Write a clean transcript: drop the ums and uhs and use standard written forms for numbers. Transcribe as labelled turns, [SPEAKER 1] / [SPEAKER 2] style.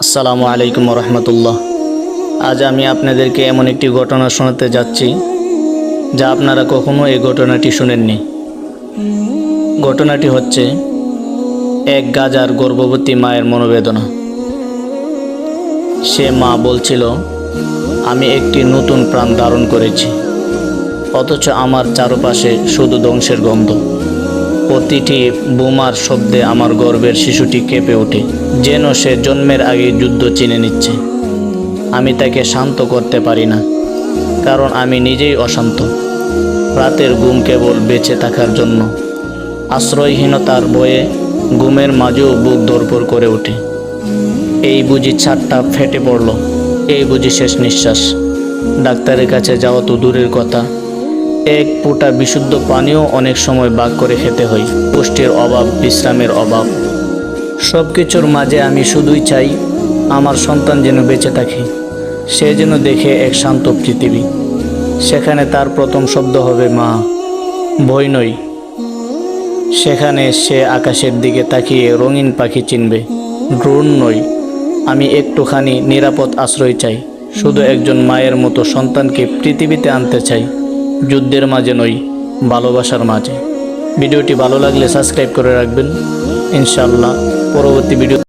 [SPEAKER 1] আসসালামু আলাইকুম রহমতুল্লাহ। আজ আমি আপনাদেরকে এমন একটি ঘটনা শোনাতে যাচ্ছি যা আপনারা কখনো এই ঘটনাটি শুনেননি। ঘটনাটি হচ্ছে এক গাজার গর্ভবতী মায়ের মনোবেদনা। সে মা বলছিল, আমি একটি নতুন প্রাণ ধারণ করেছি, অথচ আমার চারপাশে শুধু ধ্বংসের গন্ধ। প্রতিটি বোমার শব্দে আমার গর্ভের শিশুটি কেঁপে ওঠে, যেন সে জন্মের আগে যুদ্ধ চিনে নিচ্ছে। আমি তাকে শান্ত করতে পারি না, কারণ আমি নিজেই অশান্ত। রাতের ঘুম কেবল বেঁচে থাকার জন্য। আশ্রয়হীনতার ভয়ে ঘুমের মাঝেও বুক ধড়ফড় করে ওঠে। এই বুঝি ছাদটা ফেটে পড়ল, এই বুঝি শেষ নিঃশ্বাস। ডাক্তারের কাছে যাওয়া তো দূরের কথা, এক ফোঁটা বিশুদ্ধ পানিও অনেক সময় ভাগ করে খেতে হয়। পুষ্টির অভাব, বিশ্রামের অভাব, সব কিছুর মাঝে আমি শুধুই চাই আমার সন্তান যেন বেঁচে থাকে। সে যেন দেখে এক শান্ত পৃথিবী, সেখানে তার প্রথম শব্দ হবে মা, ভয় নয়। সেখানে সে আকাশের দিকে তাকিয়ে রঙিন পাখি চিনবে, ড্রোন নয়। আমি একটুখানি নিরাপদ আশ্রয় চাই, শুধু একজন মায়ের মতো সন্তানকে পৃথিবীতে আনতে চাই। যুদ্ধের মাঝে নয়, ভালোবাসার মাঝে। ভিডিওটি ভালো লাগলে সাবস্ক্রাইব করে রাখবেন। ইনশাআল্লাহ পরবর্তী ভিডিও